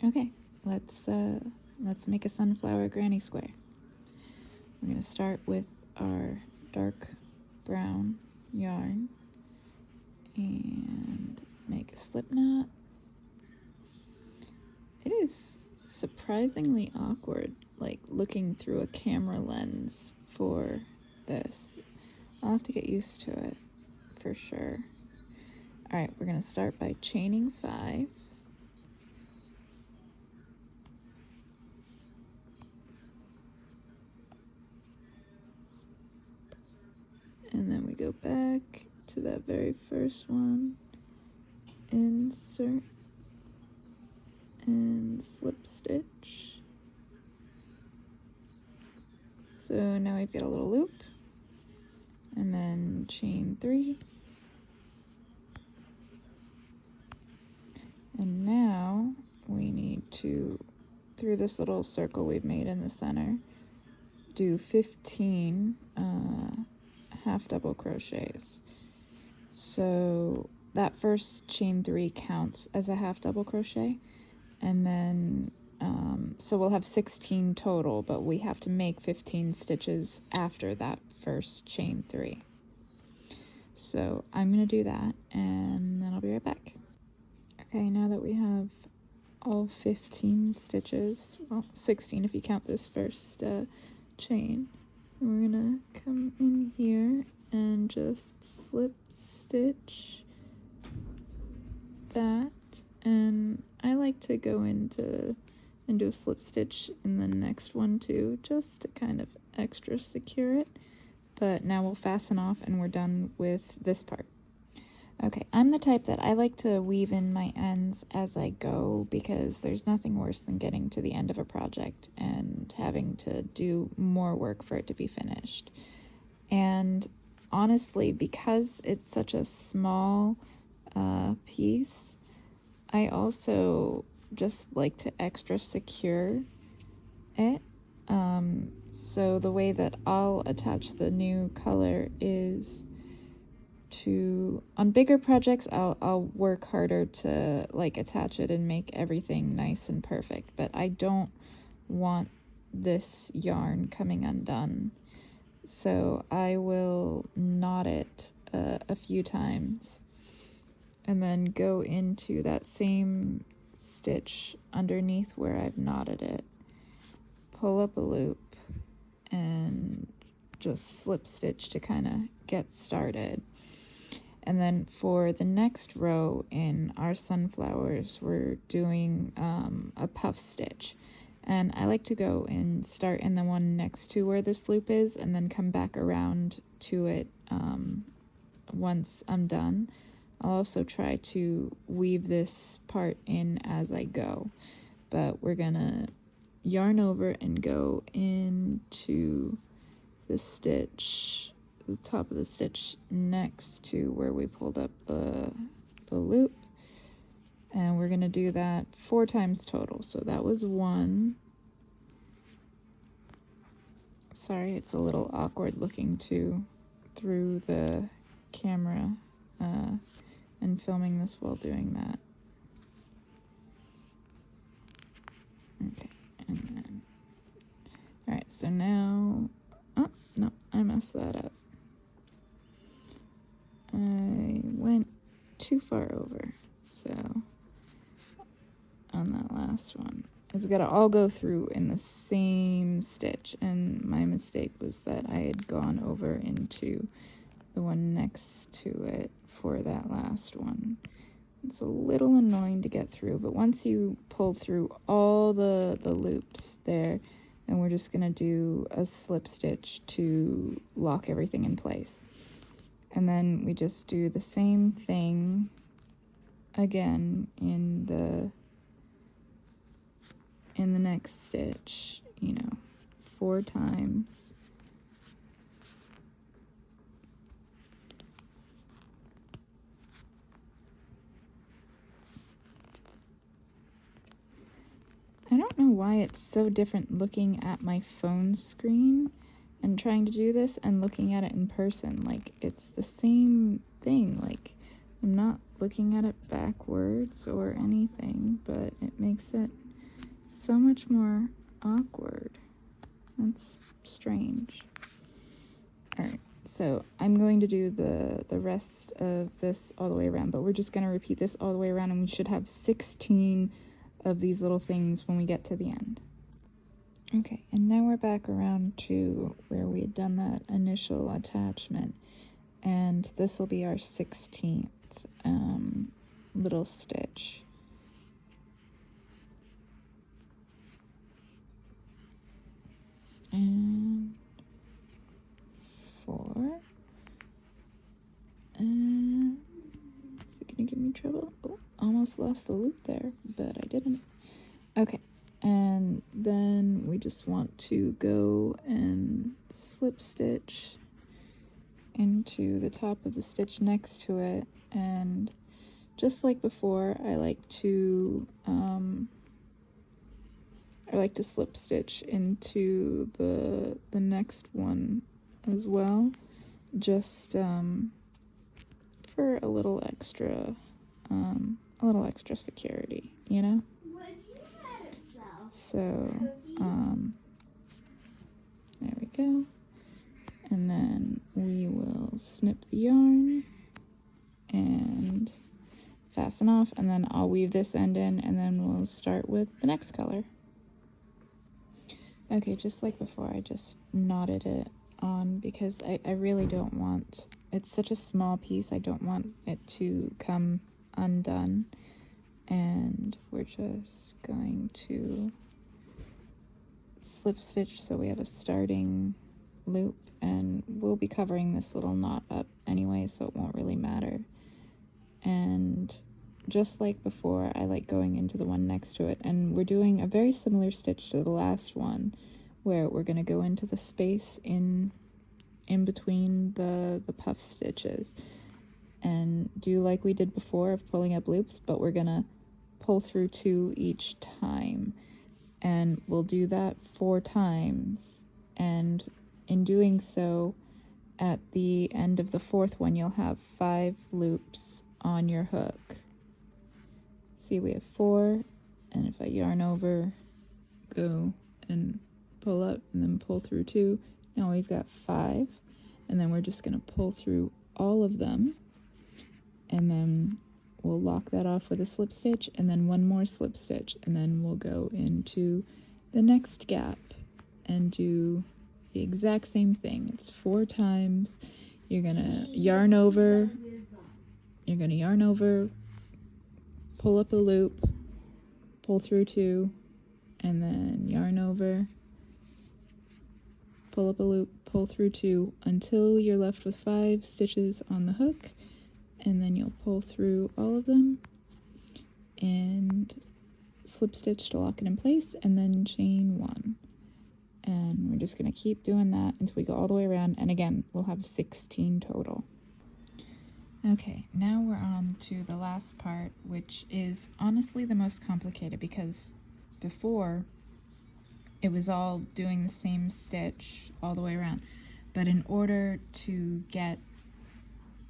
Okay, let's make a sunflower granny square. We're gonna start with our dark brown yarn and make a slip knot. It is surprisingly awkward, like looking through a camera lens for this. I'll have to get used to it for sure. All right, we're gonna start by chaining 5. And then we go back to that very first one, insert, and slip stitch. So now we've got a little loop, and then chain 3. And now we need to, through this little circle we've made in the center, do 15 half double crochets. So that first chain 3 counts as a half double crochet, and then so we'll have 16 total, but we have to make 15 stitches after that first chain 3. So I'm gonna do that, and then I'll be right back. Okay, now that we have all 15 stitches, well, 16 if you count this first chain, we're gonna come in here and just slip stitch that, and I like to go into and do a slip stitch in the next one too, just to kind of extra secure it. But now we'll fasten off and we're done with this part. Okay, I'm the type that I like to weave in my ends as I go, because there's nothing worse than getting to the end of a project and having to do more work for it to be finished. And honestly, because it's such a small piece, I also just like to extra secure it. So the way that I'll attach the new color is to, on bigger projects, I'll work harder to like attach it and make everything nice and perfect, but I don't want this yarn coming undone. So I will knot it a few times and then go into that same stitch underneath where I've knotted it, pull up a loop, and just slip stitch to kind of get started. And then for the next row in our sunflowers, we're doing a puff stitch. And I like to go and start in the one next to where this loop is and then come back around to it once I'm done. I'll also try to weave this part in as I go. But we're gonna yarn over and go into the stitch, the top of the stitch next to where we pulled up the loop, and we're gonna do that 4 times total. So that was 1. Sorry, it's a little awkward looking through the camera and filming this while doing that. Okay, and then all right, so now, oh no, I messed that up. I went too far over, so on that last one, it's got to all go through in the same stitch, and my mistake was that I had gone over into the one next to it for that last one. It's a little annoying to get through, but once you pull through all the loops there, then we're just gonna do a slip stitch to lock everything in place. And then we just do the same thing again in the next stitch, 4 times. I don't know why it's so different looking at my phone screen and trying to do this and looking at it in person. Like, it's the same thing. Like, I'm not looking at it backwards or anything, but it makes it so much more awkward. That's strange. Alright, so I'm going to do the rest of this all the way around, but we're just going to repeat this all the way around, and we should have 16 of these little things when we get to the end. Okay, and now we're back around to where we had done that initial attachment, and this will be our 16th little stitch. And 4. And is it gonna give me trouble? Oh, almost lost the loop there, but I didn't. Okay, and then we just want to go and slip stitch into the top of the stitch next to it, and just like before, I like to slip stitch into the next one as well, just for a little extra security, you know? So there we go. And then we will snip the yarn and fasten off, and then I'll weave this end in, and then we'll start with the next color. Okay, just like before, I just knotted it on because I really don't want, it's such a small piece, I don't want it to come undone. And we're just going to slip stitch so we have a starting loop, and we'll be covering this little knot up anyway, so it won't really matter. And just like before, I like going into the one next to it, and we're doing a very similar stitch to the last one, where we're going to go into the space in between the puff stitches and do like we did before of pulling up loops, but we're going to pull through 2 each time, and we'll do that 4 times. And in doing so, at the end of the 4th one, you'll have 5 loops on your hook. See, we have 4, and if I yarn over, go and pull up, and then pull through 2, now we've got 5, and then we're just going to pull through all of them, and then we'll lock that off with a slip stitch, and then 1 more slip stitch, and then we'll go into the next gap and do the exact same thing. It's 4 times. You're gonna yarn over, pull up a loop, pull through 2, and then yarn over, pull up a loop, pull through 2 until you're left with 5 stitches on the hook, and then you'll pull through all of them and slip stitch to lock it in place, and then chain 1. And we're just going to keep doing that until we go all the way around, and again, we'll have 16 total. Okay, now we're on to the last part, which is honestly the most complicated, because before it was all doing the same stitch all the way around, but in order to get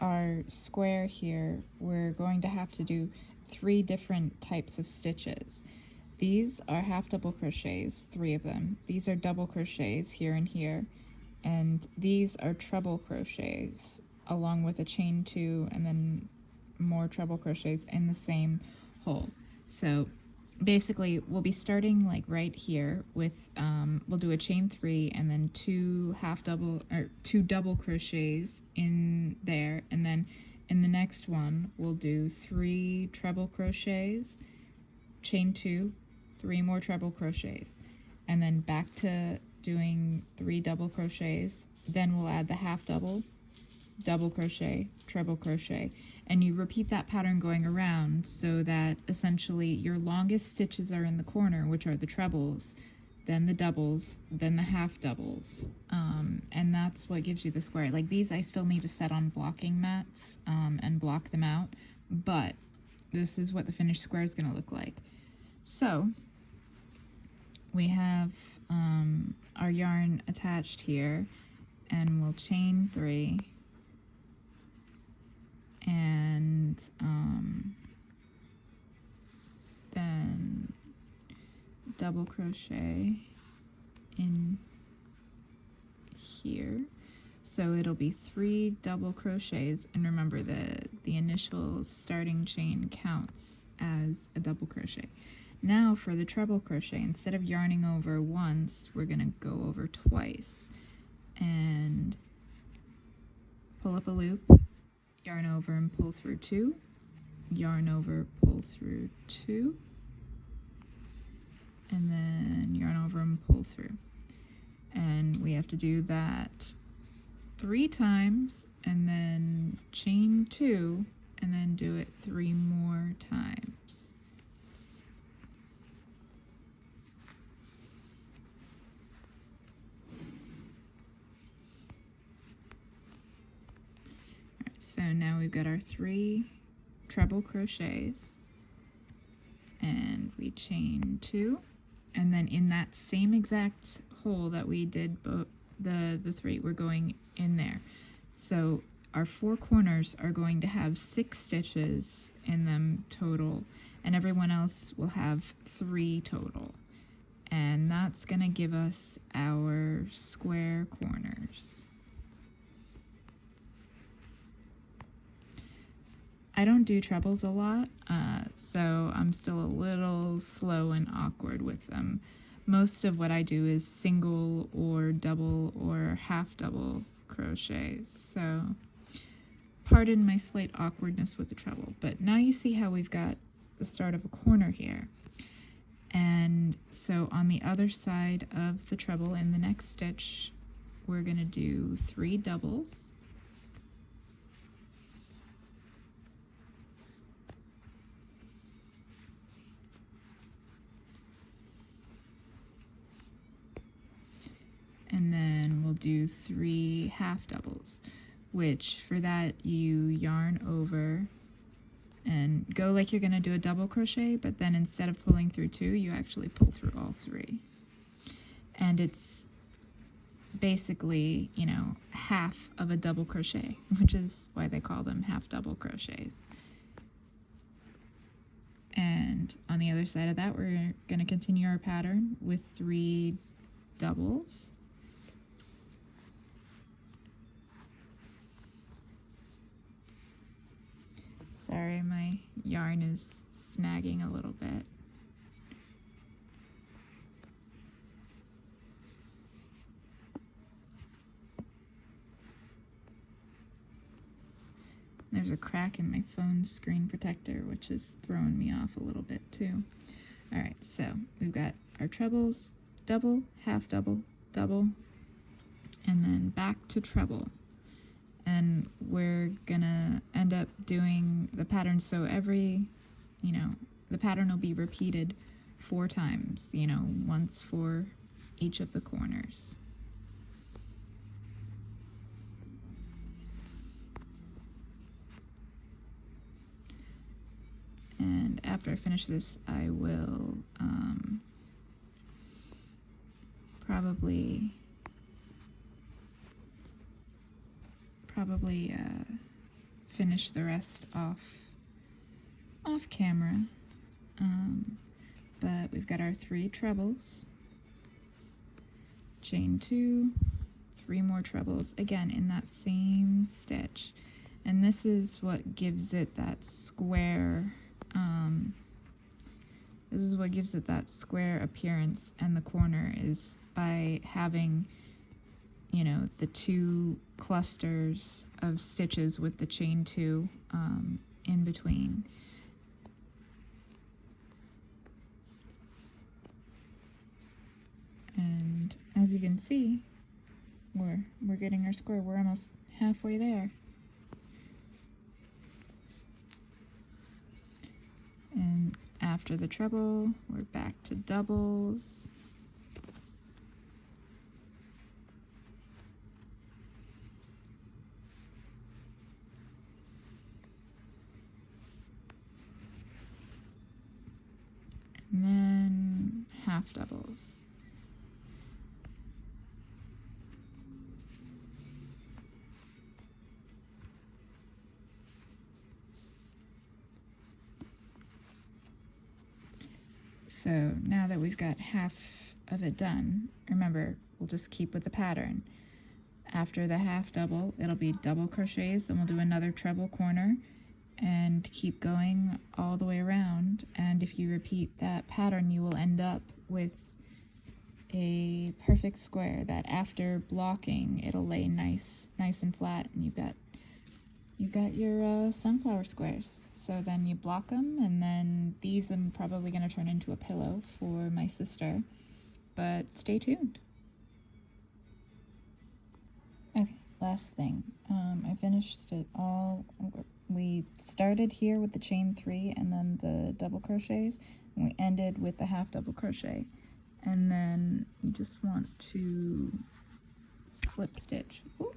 our square here, we're going to have to do 3 different types of stitches. These are half double crochets, 3 of them. These are double crochets here and here, and these are treble crochets along with a chain 2 and then more treble crochets in the same hole. So basically we'll be starting like right here with we'll do a chain 3 and then 2 double crochets in there, and then in the next one we'll do 3 treble crochets, chain 2, 3 more treble crochets, and then back to doing 3 double crochets. Then we'll add the half double, double crochet, treble crochet, and you repeat that pattern going around so that essentially your longest stitches are in the corner, which are the trebles, then the doubles, then the half doubles, and that's what gives you the square. Like these I still need to set on blocking mats and block them out, but this is what the finished square is going to look like. So we have our yarn attached here, and we'll chain 3 and then double crochet in here. So it'll be 3 double crochets, and remember the initial starting chain counts as a double crochet. Now for the treble crochet, instead of yarning over once, we're gonna go over twice and pull up a loop, yarn over and pull through 2, yarn over, pull through 2, and then yarn over and pull through. And we have to do that 3 times, and then chain 2, and then do it 3 more times. Alright, so now we've got our 3 treble crochets, and we chain 2, and then in that same exact hole that we did the 3, we're going in there. So our 4 corners are going to have 6 stitches in them total, and everyone else will have 3 total. And that's gonna give us our square corners. I don't do trebles a lot, so I'm still a little slow and awkward with them. Most of what I do is single or double or half double crochets, so pardon my slight awkwardness with the treble. But now you see how we've got the start of a corner here. And so on the other side of the treble in the next stitch, we're going to do 3 doubles. And then we'll do 3 half doubles, which for that you yarn over and go like you're going to do a double crochet, but then instead of pulling through 2, you actually pull through all 3. And it's basically, you know, half of a double crochet, which is why they call them half double crochets. And on the other side of that, we're going to continue our pattern with 3 doubles. Sorry, my yarn is snagging a little bit. There's a crack in my phone's screen protector, which is throwing me off a little bit too. Alright, so we've got our trebles, double, half double, double, and then back to treble. And we're gonna end up doing the pattern, so every, you know, the pattern will be repeated 4 times, you know, once for each of the corners. And after I finish this, I will probably finish the rest off camera. But we've got our 3 trebles, chain 2, 3 more trebles, again in that same stitch. And this is what gives it that square, appearance, and the corner is by having, you know, the 2 clusters of stitches with the chain 2 in between. And as you can see, we're getting our square. We're almost halfway there. And after the treble, we're back to doubles. And then half doubles. So now that we've got half of it done, remember, we'll just keep with the pattern. After the half double, it'll be double crochets, then we'll do another treble corner and keep going all the way around. And if you repeat that pattern, you will end up with a perfect square that after blocking, it'll lay nice and flat, and you've got your sunflower squares. So then you block them, and then these I'm probably going to turn into a pillow for my sister, but stay tuned. Okay, last thing. I finished it all. We started here with the chain 3 and then the double crochets, and we ended with the half double crochet. And then you just want to slip stitch. Ooh,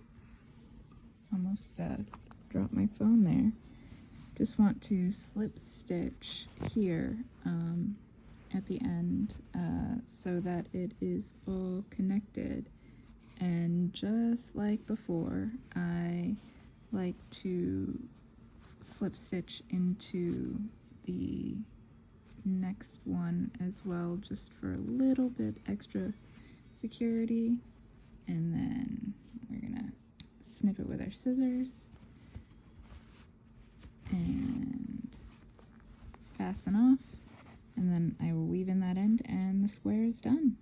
almost dropped my phone there. Just want to slip stitch here at the end so that it is all connected. And just like before, I like to slip stitch into the next one as well, just for a little bit extra security. And then we're gonna snip it with our scissors and fasten off, and then I will weave in that end and the square is done.